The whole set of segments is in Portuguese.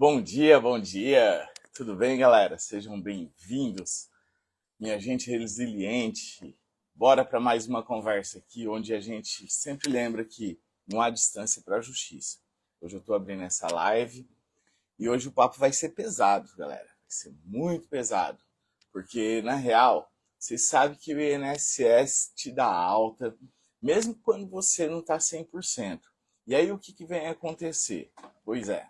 Bom dia, bom dia! Tudo bem, galera? Sejam bem-vindos, minha gente resiliente. Bora para mais uma conversa aqui, onde a gente sempre lembra que não há distância para a justiça. Hoje eu estou abrindo essa live e hoje o papo vai ser pesado, galera. Vai ser muito pesado, porque na real, você sabe que o INSS te dá alta, mesmo quando você não está 100%. E aí o que vem a acontecer? Pois é,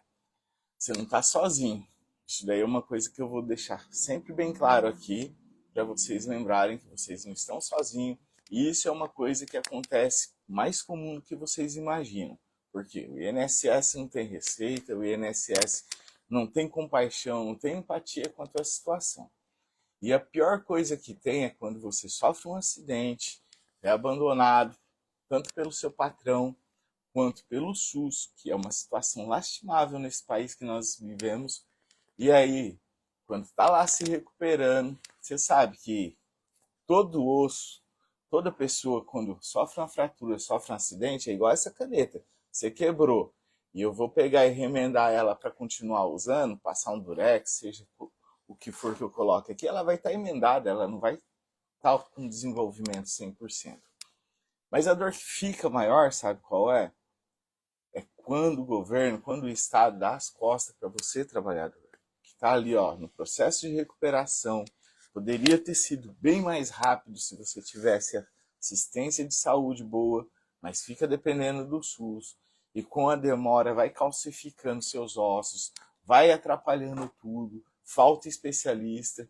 você não está sozinho. Isso daí é uma coisa que eu vou deixar sempre bem claro aqui, para vocês lembrarem que vocês não estão sozinhos. E isso é uma coisa que acontece mais comum do que vocês imaginam. Porque o INSS não tem receita, o INSS não tem compaixão, não tem empatia com a tua situação. E a pior coisa que tem é quando você sofre um acidente, é abandonado, tanto pelo seu patrão, quanto pelo SUS, que é uma situação lastimável nesse país que nós vivemos. E aí, quando está lá se recuperando, você sabe que todo osso, toda pessoa, quando sofre uma fratura, sofre um acidente, é igual essa caneta. Você quebrou e eu vou pegar e remendar ela para continuar usando, passar um durex, seja o que for que eu coloque aqui, ela vai estar emendada, ela não vai estar com desenvolvimento 100%. Mas a dor que fica maior, sabe qual é? É quando o governo, quando o Estado dá as costas para você, trabalhador, que está ali ó, no processo de recuperação, poderia ter sido bem mais rápido se você tivesse assistência de saúde boa, mas fica dependendo do SUS, e com a demora vai calcificando seus ossos, vai atrapalhando tudo, falta especialista,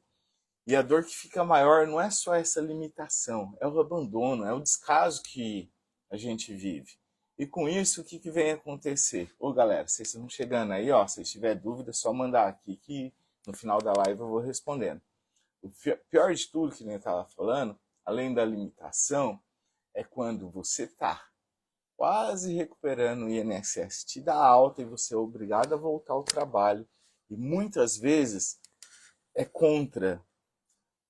e a dor que fica maior não é só essa limitação, é o abandono, é o descaso que a gente vive. E com isso, o que vem acontecer? Ô galera, vocês estão chegando aí, ó, se tiver dúvida, é só mandar aqui que no final da live eu vou respondendo. O pior de tudo que eu estava falando, além da limitação, é quando você está quase recuperando o INSS, te dá alta e você é obrigado a voltar ao trabalho. E muitas vezes é contra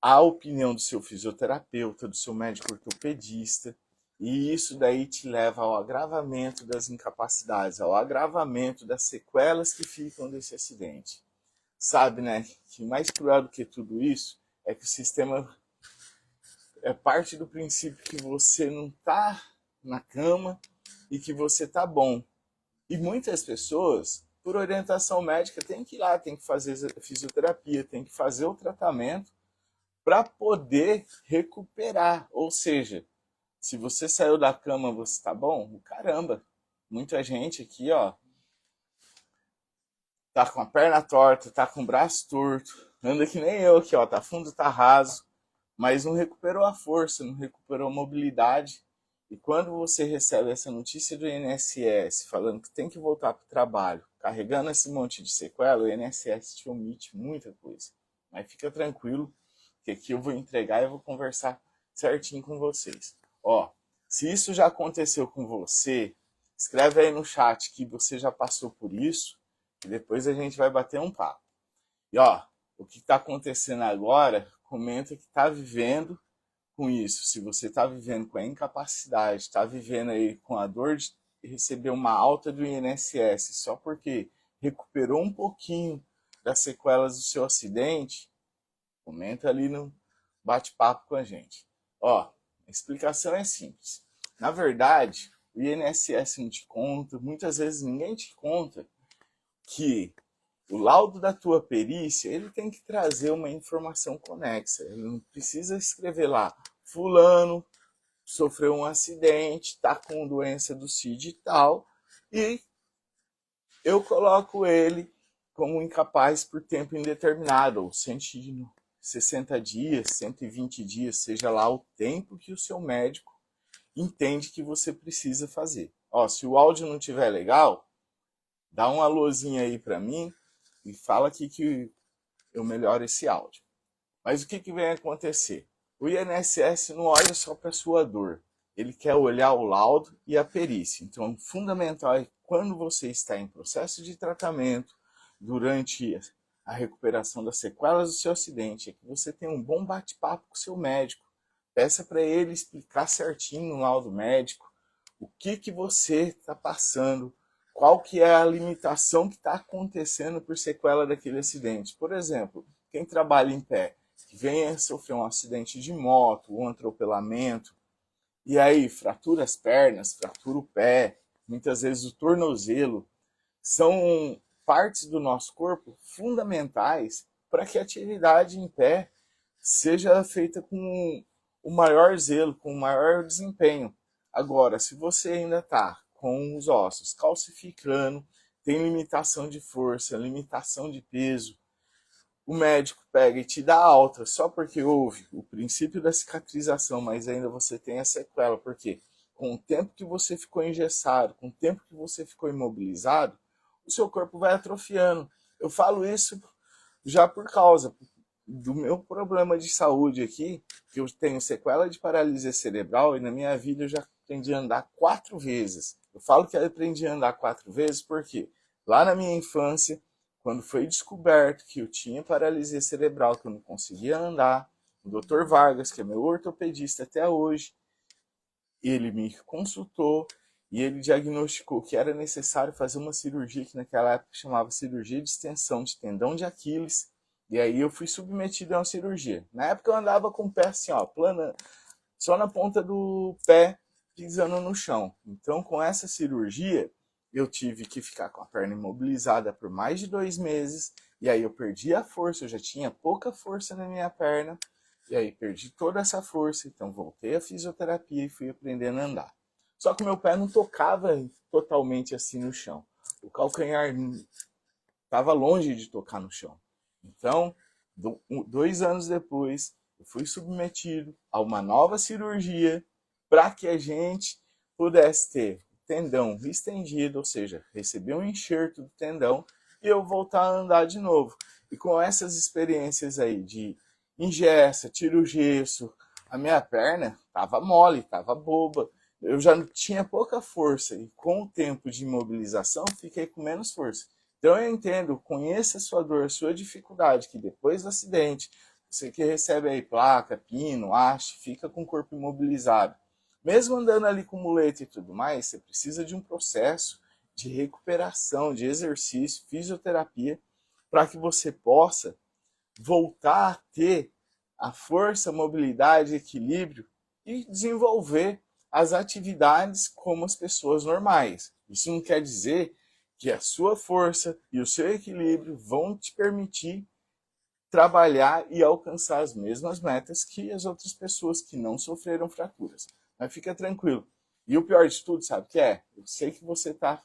a opinião do seu fisioterapeuta, do seu médico ortopedista, e isso daí te leva ao agravamento das incapacidades, ao agravamento das sequelas que ficam desse acidente. Sabe, né, que mais cruel do que tudo isso é que o sistema é parte do princípio que você não está na cama e que você está bom. E muitas pessoas, por orientação médica, têm que ir lá, têm que fazer fisioterapia, têm que fazer o tratamento para poder recuperar. Ou seja, se você saiu da cama, você está bom? Caramba, muita gente aqui, ó, tá com a perna torta, tá com o braço torto, anda que nem eu aqui, ó, tá fundo, tá raso, mas não recuperou a força, não recuperou a mobilidade. E quando você recebe essa notícia do INSS falando que tem que voltar para o trabalho, carregando esse monte de sequela, o INSS te omite muita coisa. Mas fica tranquilo, que aqui eu vou entregar e vou conversar certinho com vocês. Ó, se isso já aconteceu com você, escreve aí no chat que você já passou por isso, e depois a gente vai bater um papo. E ó, o que está acontecendo agora, comenta que está vivendo com isso. Se você está vivendo com a incapacidade, está vivendo aí com a dor de receber uma alta do INSS só porque recuperou um pouquinho das sequelas do seu acidente, comenta ali no bate-papo com a gente. Ó, a explicação é simples. Na verdade, o INSS não te conta, muitas vezes ninguém te conta que o laudo da tua perícia, ele tem que trazer uma informação conexa. Ele não precisa escrever lá, fulano sofreu um acidente, está com doença do CID e tal, e eu coloco ele como incapaz por tempo indeterminado, ou 160 dias, 120 dias, seja lá o tempo que o seu médico entende que você precisa fazer. Ó, se o áudio não estiver legal, dá um alôzinho aí para mim e fala aqui que eu melhoro esse áudio. Mas o que vem acontecer? O INSS não olha só para a sua dor, ele quer olhar o laudo e a perícia. Então, fundamental é quando você está em processo de tratamento, durante a recuperação das sequelas do seu acidente, é que você tenha um bom bate-papo com o seu médico. Peça para ele explicar certinho no laudo médico o que você está passando, qual que é a limitação que está acontecendo por sequela daquele acidente. Por exemplo, quem trabalha em pé, que venha sofrer um acidente de moto, um atropelamento, e aí fratura as pernas, fratura o pé, muitas vezes o tornozelo, são partes do nosso corpo fundamentais para que a atividade em pé seja feita com o maior zelo, com o maior desempenho. Agora, se você ainda está com os ossos calcificando, tem limitação de força, limitação de peso, o médico pega e te dá alta só porque houve o princípio da cicatrização, mas ainda você tem a sequela, porque com o tempo que você ficou engessado, com o tempo que você ficou imobilizado, o seu corpo vai atrofiando. Eu falo isso já por causa do meu problema de saúde aqui, que eu tenho sequela de paralisia cerebral e na minha vida eu já aprendi a andar 4 vezes. Eu falo que eu aprendi a andar 4 vezes porque lá na minha infância, quando foi descoberto que eu tinha paralisia cerebral, que eu não conseguia andar, o Dr. Vargas, que é meu ortopedista até hoje, ele me consultou e ele diagnosticou que era necessário fazer uma cirurgia que naquela época chamava cirurgia de extensão de tendão de Aquiles. E aí eu fui submetido a uma cirurgia. Na época eu andava com o pé assim, ó, plana, só na ponta do pé, pisando no chão. Então com essa cirurgia, eu tive que ficar com a perna imobilizada por mais de 2 meses. E aí eu perdi a força, eu já tinha pouca força na minha perna. E aí perdi toda essa força, então voltei à fisioterapia e fui aprendendo a andar. Só que meu pé não tocava totalmente assim no chão. O calcanhar estava longe de tocar no chão. Então, 2 anos depois, eu fui submetido a uma nova cirurgia para que a gente pudesse ter o tendão estendido, ou seja, receber um enxerto do tendão e eu voltar a andar de novo. E com essas experiências aí de engessa, tiro o gesso, a minha perna estava mole, estava boba. Eu já tinha pouca força e com o tempo de imobilização fiquei com menos força. Então eu entendo, conheça a sua dor, a sua dificuldade, que depois do acidente, você que recebe aí placa, pino, haste, fica com o corpo imobilizado. Mesmo andando ali com muleta e tudo mais, você precisa de um processo de recuperação, de exercício, fisioterapia, para que você possa voltar a ter a força, mobilidade, equilíbrio e desenvolver as atividades como as pessoas normais. Isso não quer dizer que a sua força e o seu equilíbrio vão te permitir trabalhar e alcançar as mesmas metas que as outras pessoas que não sofreram fraturas. Mas fica tranquilo. E o pior de tudo, sabe o que é? Eu sei que você está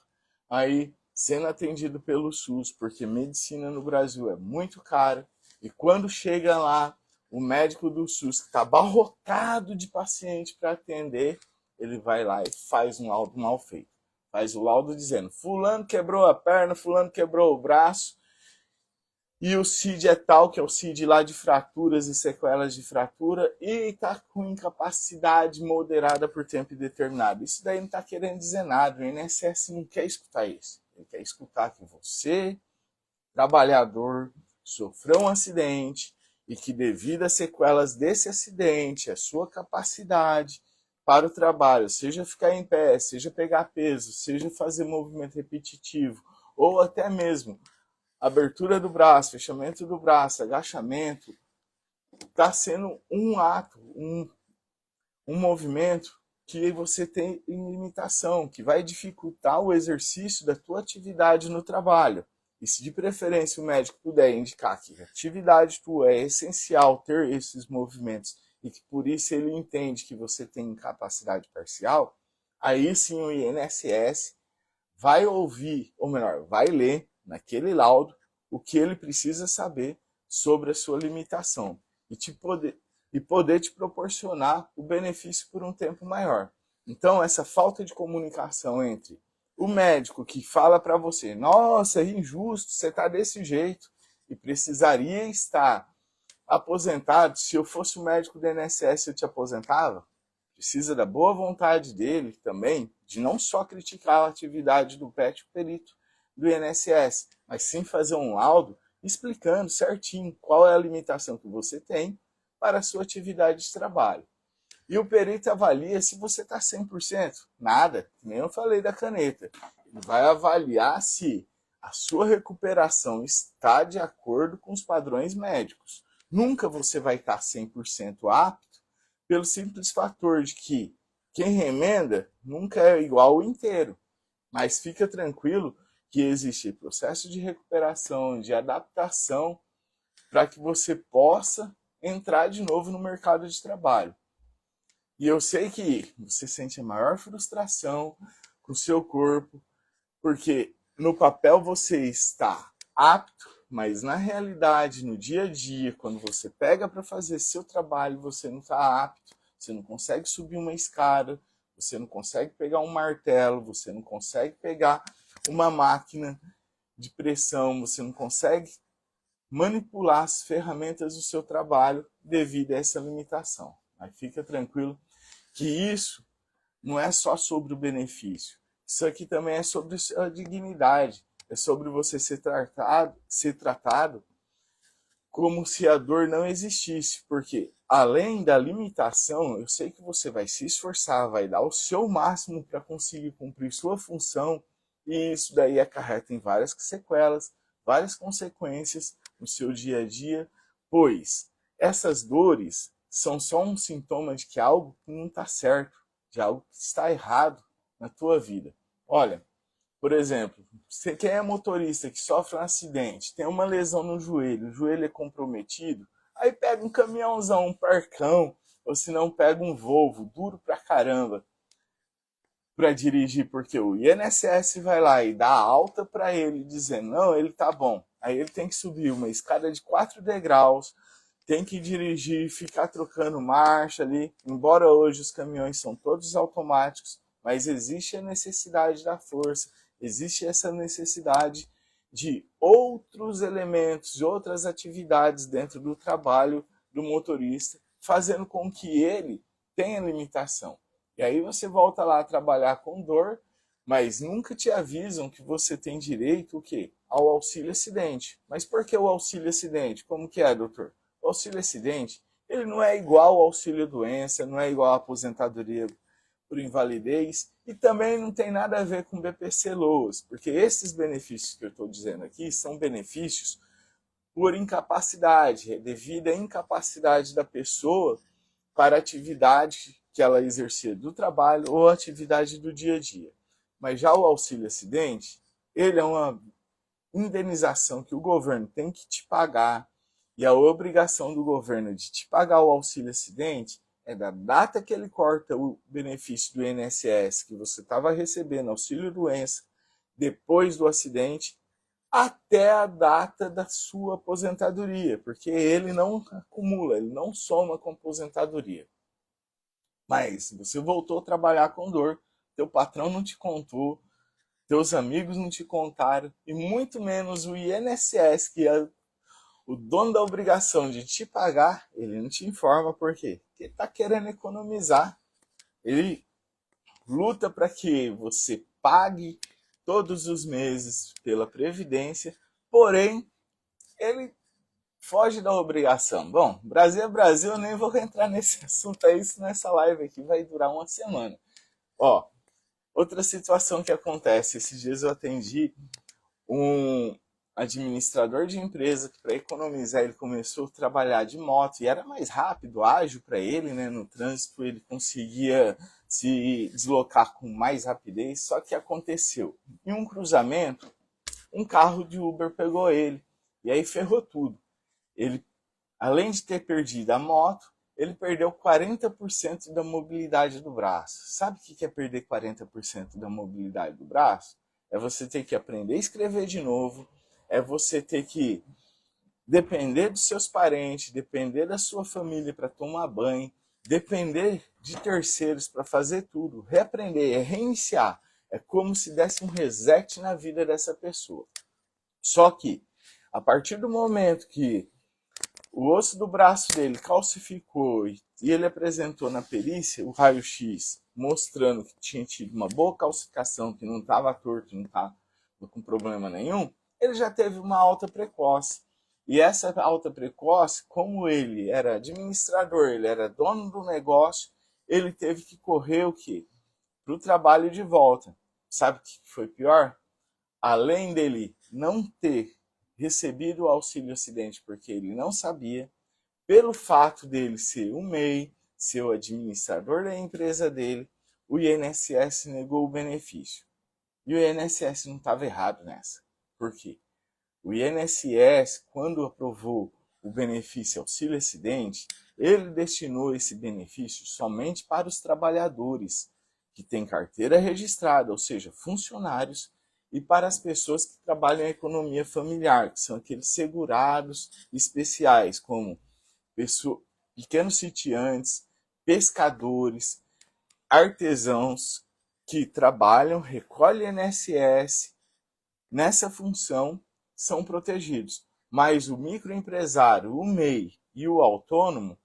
aí sendo atendido pelo SUS, porque medicina no Brasil é muito cara. E quando chega lá, o médico do SUS, que está abarrotado de paciente para atender, ele vai lá e faz um laudo mal feito. Faz o laudo dizendo, fulano quebrou a perna, fulano quebrou o braço, e o CID é tal, que é o CID lá de fraturas e sequelas de fratura, e está com incapacidade moderada por tempo indeterminado. Isso daí não está querendo dizer nada, o INSS não quer escutar isso. Ele quer escutar que você, trabalhador, sofreu um acidente e que devido às sequelas desse acidente, a sua capacidade para o trabalho, seja ficar em pé, seja pegar peso, seja fazer movimento repetitivo, ou até mesmo abertura do braço, fechamento do braço, agachamento, está sendo um ato, um movimento que você tem em limitação, que vai dificultar o exercício da tua atividade no trabalho. E se de preferência o médico puder indicar que a atividade tua é essencial ter esses movimentos e que por isso ele entende que você tem incapacidade parcial, aí sim o INSS vai ouvir, ou melhor, vai ler naquele laudo o que ele precisa saber sobre a sua limitação e poder te proporcionar o benefício por um tempo maior. Então, essa falta de comunicação entre o médico que fala para você, nossa, é injusto, você está desse jeito e precisaria estar aposentado. Se eu fosse o médico do INSS, eu te aposentava. Precisa da boa vontade dele também, de não só criticar a atividade do perito do INSS, mas sim fazer um laudo explicando certinho qual é a limitação que você tem para a sua atividade de trabalho. E o perito avalia se você está 100%. Nada, nem eu falei da caneta. vai avaliar se a sua recuperação está de acordo com os padrões médicos. Nunca você vai estar 100% apto, pelo simples fator de que quem remenda nunca é igual ao inteiro. Mas fica tranquilo que existe processo de recuperação, de adaptação, para que você possa entrar de novo no mercado de trabalho. E eu sei que você sente a maior frustração com o seu corpo, porque no papel você está apto, mas na realidade, no dia a dia, quando você pega para fazer seu trabalho, você não está apto, você não consegue subir uma escada, você não consegue pegar um martelo, você não consegue pegar uma máquina de pressão, você não consegue manipular as ferramentas do seu trabalho devido a essa limitação. Mas fica tranquilo que isso não é só sobre o benefício. Isso aqui também é sobre a dignidade. É sobre você ser tratado como se a dor não existisse. Porque além da limitação, eu sei que você vai se esforçar, vai dar o seu máximo para conseguir cumprir sua função. E isso daí acarreta em várias sequelas, várias consequências no seu dia a dia. Pois essas dores são só um sintoma de que algo não está certo, de algo que está errado na tua vida. Olha, por exemplo, você que é motorista que sofre um acidente, tem uma lesão no joelho, o joelho é comprometido, aí pega um caminhãozão, um parcão, ou se não pega um Volvo, duro pra caramba, para dirigir, porque o INSS vai lá e dá alta para ele, dizendo, não, ele tá bom. Aí ele tem que subir uma escada de 4 degraus, tem que dirigir, ficar trocando marcha ali, embora hoje os caminhões são todos automáticos, mas existe a necessidade da força, existe essa necessidade de outros elementos, de outras atividades dentro do trabalho do motorista, fazendo com que ele tenha limitação. E aí você volta lá a trabalhar com dor, mas nunca te avisam que você tem direito o quê? Ao auxílio acidente. Mas por que o auxílio acidente? Como que é, doutor? O auxílio acidente, ele não é igual ao auxílio doença, não é igual à aposentadoria por invalidez e também não tem nada a ver com BPC-LOAS, porque esses benefícios que eu estou dizendo aqui são benefícios por incapacidade, devido à incapacidade da pessoa para a atividade que ela exercia do trabalho ou atividade do dia a dia. Mas já o auxílio acidente, ele é uma indenização que o governo tem que te pagar, e a obrigação do governo de te pagar o auxílio acidente é da data que ele corta o benefício do INSS que você estava recebendo, auxílio doença, depois do acidente, até a data da sua aposentadoria, porque ele não acumula, ele não soma com a aposentadoria. Mas você voltou a trabalhar com dor, teu patrão não te contou, teus amigos não te contaram, e muito menos o INSS, que é o dono da obrigação de te pagar, ele não te informa por quê? Porque ele está querendo economizar. Ele luta para que você pague todos os meses pela Previdência, porém, ele foge da obrigação. Bom, Brasil é Brasil, eu nem vou entrar nesse assunto, é isso nessa live aqui, vai durar uma semana. Ó, outra situação que acontece, esses dias eu atendi um administrador de empresa que, para economizar, ele começou a trabalhar de moto e era mais rápido, ágil para ele, né? No trânsito ele conseguia se deslocar com mais rapidez. Só que aconteceu, em um cruzamento, um carro de Uber pegou ele e aí ferrou tudo. Ele, além de ter perdido a moto, ele perdeu 40% da mobilidade do braço. Sabe o que é perder 40% da mobilidade do braço? É você ter que aprender a escrever de novo, é você ter que depender dos seus parentes, depender da sua família para tomar banho, depender de terceiros para fazer tudo, reaprender, é reiniciar. É como se desse um reset na vida dessa pessoa. Só que, a partir do momento que o osso do braço dele calcificou e ele apresentou na perícia o raio-x mostrando que tinha tido uma boa calcificação, que não estava torto, não estava com problema nenhum, ele já teve uma alta precoce. E essa alta precoce, como ele era administrador, ele era dono do negócio, ele teve que correr o quê? Para o trabalho de volta. sabe o que foi pior? Além dele não ter recebido o auxílio acidente porque ele não sabia, pelo fato dele ser o MEI, ser o administrador da empresa dele, o INSS negou o benefício. E o INSS não estava errado nessa. Por quê? O INSS, quando aprovou o benefício auxílio acidente, ele destinou esse benefício somente para os trabalhadores que têm carteira registrada, ou seja, funcionários, e para as pessoas que trabalham na economia familiar, que são aqueles segurados especiais, como pequenos sitiantes, pescadores, artesãos que trabalham, recolhem INSS, nessa função são protegidos. Mas o microempresário, o MEI e o autônomo,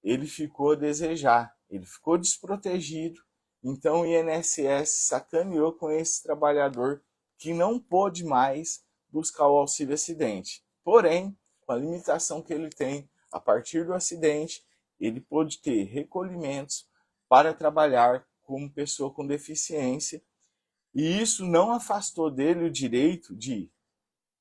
ele ficou a desejar, ele ficou desprotegido. Então o INSS sacaneou com esse trabalhador que não pôde mais buscar o auxílio acidente. Porém, com a limitação que ele tem, a partir do acidente, ele pôde ter recolhimentos para trabalhar como pessoa com deficiência. E isso não afastou dele o direito de,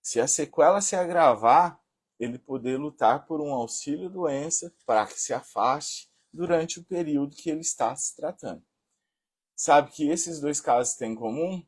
se a sequela se agravar, ele poder lutar por um auxílio-doença para que se afaste durante o período que ele está se tratando. Sabe que esses dois casos têm em comum?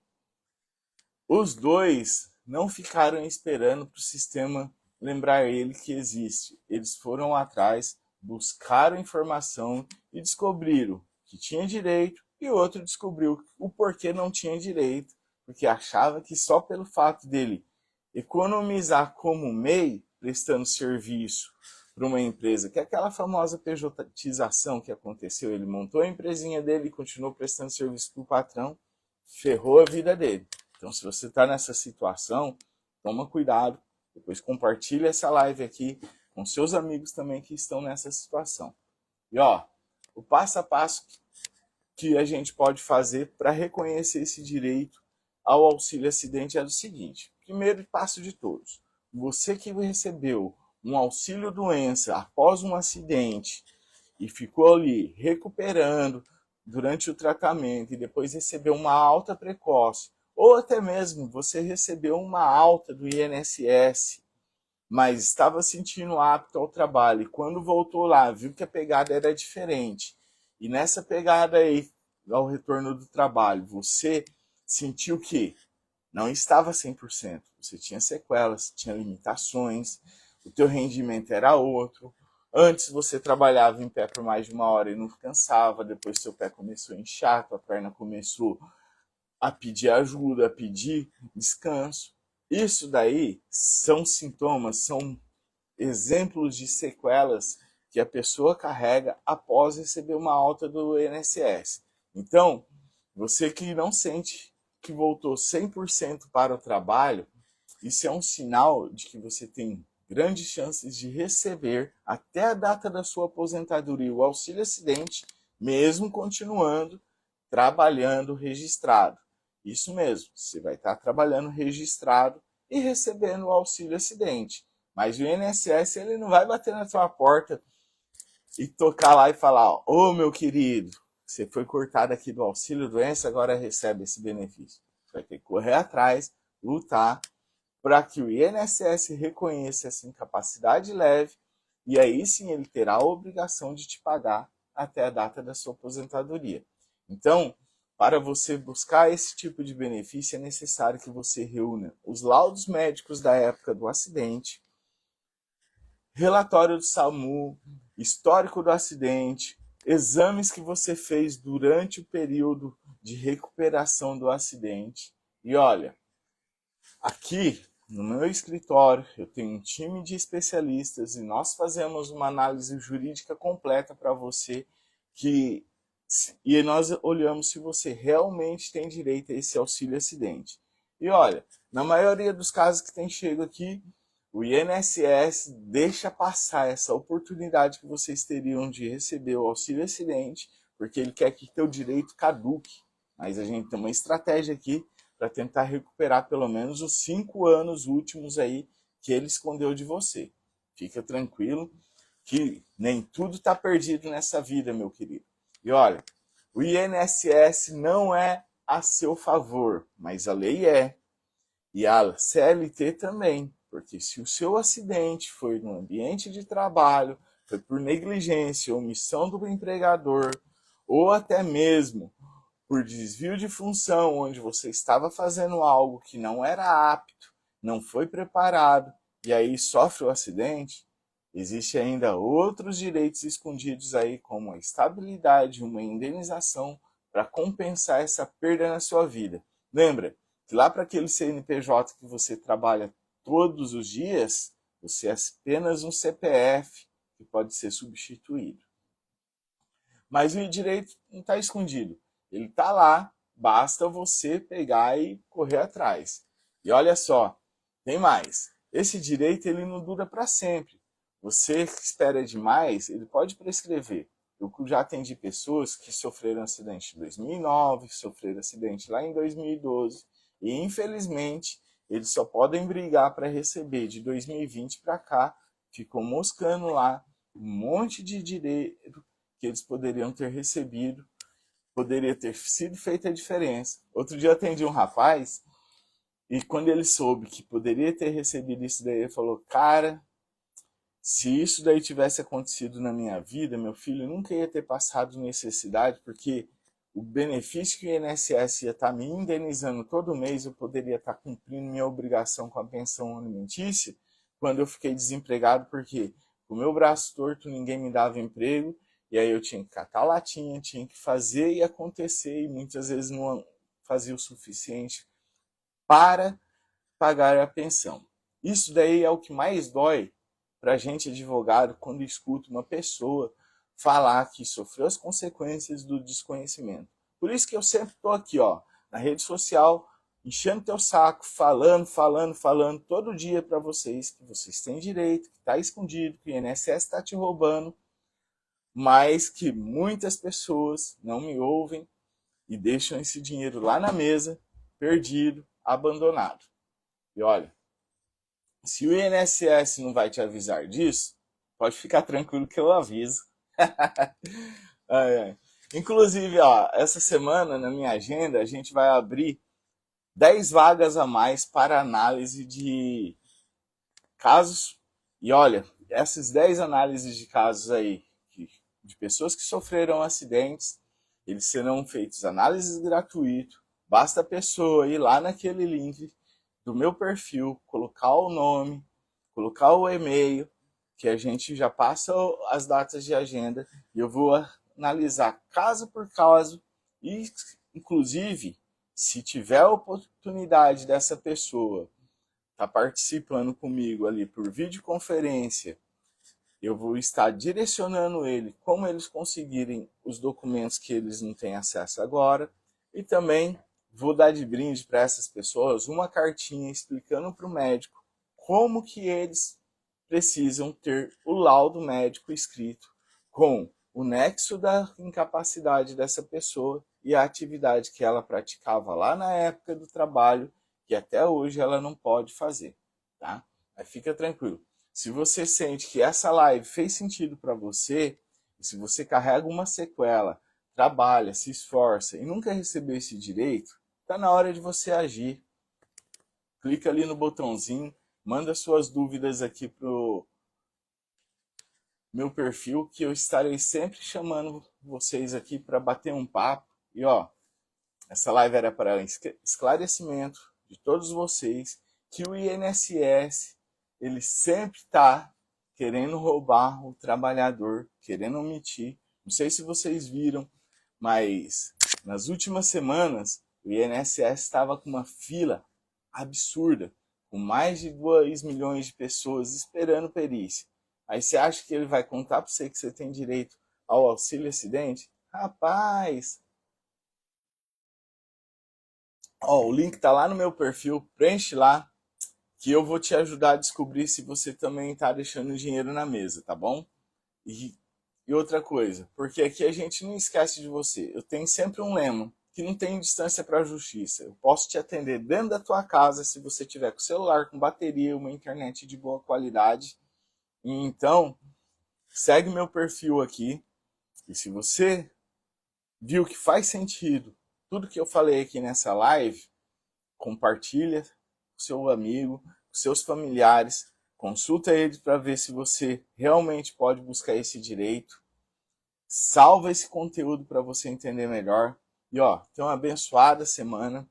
Os dois não ficaram esperando para o sistema lembrar ele que existe. Eles foram atrás, buscaram informação e descobriram que tinha direito, e o outro descobriu o porquê não tinha direito, porque achava que só pelo fato dele economizar como MEI, prestando serviço para uma empresa, que é aquela famosa pejotização que aconteceu, ele montou a empresinha dele e continuou prestando serviço para o patrão, ferrou a vida dele. Então, se você está nessa situação, toma cuidado, depois compartilha essa live aqui com seus amigos também que estão nessa situação. E ó, o passo a passo que a gente pode fazer para reconhecer esse direito ao auxílio acidente é o seguinte: primeiro passo de todos, você que recebeu um auxílio doença após um acidente e ficou ali recuperando durante o tratamento e depois recebeu uma alta precoce, ou até mesmo você recebeu uma alta do INSS, mas estava sentindo apto ao trabalho e quando voltou lá viu que a pegada era diferente, e nessa pegada aí, ao retorno do trabalho, você sentiu que não estava 100%, você tinha sequelas, tinha limitações, o teu rendimento era outro. Antes você trabalhava em pé por mais de uma hora e não cansava, depois seu pé começou a inchar, tua perna começou a pedir ajuda, a pedir descanso. Isso daí são sintomas, são exemplos de sequelas que a pessoa carrega após receber uma alta do INSS. Então, você que não sente que voltou 100% para o trabalho, isso é um sinal de que você tem grandes chances de receber até a data da sua aposentadoria o auxílio acidente, mesmo continuando trabalhando registrado. Isso mesmo, você vai estar trabalhando registrado e recebendo o auxílio acidente. Mas o INSS ele não vai bater na sua porta e tocar lá e falar: ô meu querido, você foi cortado aqui do auxílio doença, agora recebe esse benefício. Você vai ter que correr atrás, lutar para que o INSS reconheça essa incapacidade leve e aí sim ele terá a obrigação de te pagar até a data da sua aposentadoria. Então, para você buscar esse tipo de benefício, é necessário que você reúna os laudos médicos da época do acidente, relatório do SAMU, histórico do acidente, exames que você fez durante o período de recuperação do acidente. E olha, aqui no meu escritório eu tenho um time de especialistas e nós fazemos uma análise jurídica completa para você e nós olhamos se você realmente tem direito a esse auxílio acidente. E olha, na maioria dos casos que tem chego aqui, o INSS deixa passar essa oportunidade que vocês teriam de receber o auxílio acidente, porque ele quer que teu direito caduque. Mas a gente tem uma estratégia aqui para tentar recuperar pelo menos os 5 anos últimos aí que ele escondeu de você. Fica tranquilo que nem tudo está perdido nessa vida, meu querido. E olha, o INSS não é a seu favor, mas a lei é. E a CLT também, porque se o seu acidente foi no ambiente de trabalho, foi por negligência, omissão do empregador, ou até mesmo por desvio de função, onde você estava fazendo algo que não era apto, não foi preparado, e aí sofre o acidente, existe ainda outros direitos escondidos aí, como a estabilidade, uma indenização para compensar essa perda na sua vida. Lembra que lá para aquele CNPJ que você trabalha todos os dias, você é apenas um CPF que pode ser substituído. Mas o direito não está escondido. Ele está lá, basta você pegar e correr atrás. E olha só, tem mais. Esse direito ele não dura para sempre. Você espera demais, ele pode prescrever. Eu já atendi pessoas que sofreram acidente em 2009, sofreram acidente lá em 2012, e infelizmente eles só podem brigar para receber de 2020 para cá, ficam moscando lá um monte de direito que eles poderiam ter recebido, poderia ter sido feita a diferença. Outro dia eu atendi um rapaz, e quando ele soube que poderia ter recebido isso daí, ele falou, cara, se isso daí tivesse acontecido na minha vida, meu filho nunca ia ter passado necessidade, porque o benefício que o INSS ia estar me indenizando todo mês, eu poderia estar cumprindo minha obrigação com a pensão alimentícia, quando eu fiquei desempregado, porque com o meu braço torto ninguém me dava emprego, e aí eu tinha que catar latinha, tinha que fazer e acontecer, e muitas vezes não fazia o suficiente para pagar a pensão. Isso daí é o que mais dói para a gente advogado quando escuta uma pessoa falar que sofreu as consequências do desconhecimento. Por isso que eu sempre estou aqui, ó, na rede social, enchendo teu saco, falando todo dia para vocês que vocês têm direito, que está escondido, que o INSS está te roubando, mas que muitas pessoas não me ouvem e deixam esse dinheiro lá na mesa, perdido, abandonado. E olha, se o INSS não vai te avisar disso, pode ficar tranquilo que eu aviso. Inclusive, ó, essa semana na minha agenda a gente vai abrir 10 vagas a mais para análise de casos. E olha, essas 10 análises de casos aí, de pessoas que sofreram acidentes, eles serão feitos análises gratuitas. Basta a pessoa ir lá naquele link do meu perfil, colocar o nome, colocar o e-mail, que a gente já passa as datas de agenda e eu vou analisar caso por caso e, inclusive, se tiver a oportunidade dessa pessoa estar participando comigo ali por videoconferência, eu vou estar direcionando ele como eles conseguirem os documentos que eles não têm acesso agora e também vou dar de brinde para essas pessoas uma cartinha explicando para o médico como que eles precisam ter o laudo médico escrito com o nexo da incapacidade dessa pessoa e a atividade que ela praticava lá na época do trabalho, que até hoje ela não pode fazer, tá? Mas fica tranquilo. Se você sente que essa live fez sentido para você, e se você carrega uma sequela, trabalha, se esforça e nunca recebeu esse direito, está na hora de você agir. Clica ali no botãozinho, manda suas dúvidas aqui pro meu perfil, que eu estarei sempre chamando vocês aqui para bater um papo. E ó, essa live era para esclarecimento de todos vocês que o INSS ele sempre está querendo roubar o trabalhador, querendo omitir. Não sei se vocês viram, mas nas últimas semanas o INSS estava com uma fila absurda, com mais de 2 milhões de pessoas esperando perícia. Aí você acha que ele vai contar para você que você tem direito ao auxílio acidente? Rapaz! Ó, o link está lá no meu perfil, preenche lá, que eu vou te ajudar a descobrir se você também está deixando dinheiro na mesa, tá bom? E outra coisa, porque aqui a gente não esquece de você. Eu tenho sempre um lema, que não tem distância para a justiça. Eu posso te atender dentro da tua casa se você tiver com celular, com bateria, uma internet de boa qualidade. E então, segue meu perfil aqui. E se você viu que faz sentido tudo que eu falei aqui nessa live, compartilha com seu amigo, com seus familiares, consulta eles para ver se você realmente pode buscar esse direito. Salva esse conteúdo para você entender melhor. E ó, tenha uma abençoada semana.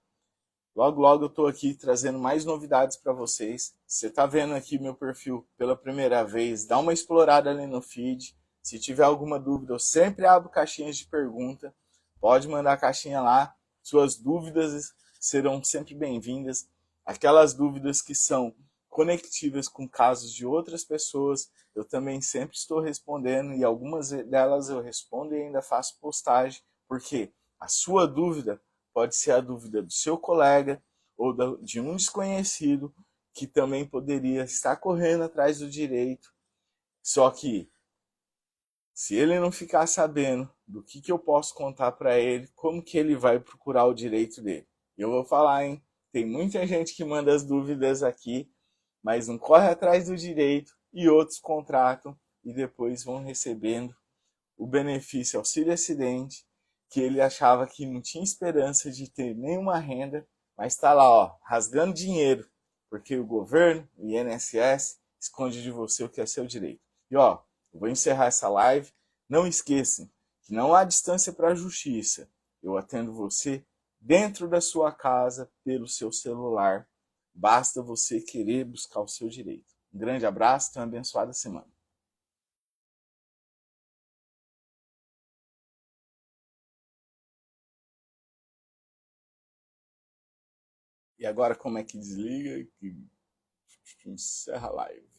Logo, logo eu estou aqui trazendo mais novidades para vocês. Você está vendo aqui meu perfil pela primeira vez, dá uma explorada ali no feed. Se tiver alguma dúvida, eu sempre abro caixinhas de pergunta. Pode mandar a caixinha lá. Suas dúvidas serão sempre bem-vindas. Aquelas dúvidas que são conectivas com casos de outras pessoas, eu também sempre estou respondendo, e algumas delas eu respondo e ainda faço postagem, porque a sua dúvida pode ser a dúvida do seu colega ou de um desconhecido que também poderia estar correndo atrás do direito. Só que, se ele não ficar sabendo do que eu posso contar para ele, como que ele vai procurar o direito dele? Eu vou falar, hein? Tem muita gente que manda as dúvidas aqui, mas não corre atrás do direito, e outros contratam e depois vão recebendo o benefício auxílio acidente, que ele achava que não tinha esperança de ter nenhuma renda, mas está lá, ó, rasgando dinheiro, porque o governo, o INSS, esconde de você o que é seu direito. E ó, eu vou encerrar essa live. Não esqueçam que não há distância para a justiça. Eu atendo você dentro da sua casa, pelo seu celular. Basta você querer buscar o seu direito. Um grande abraço e uma abençoada semana. E agora como é que desliga? Que encerra a live.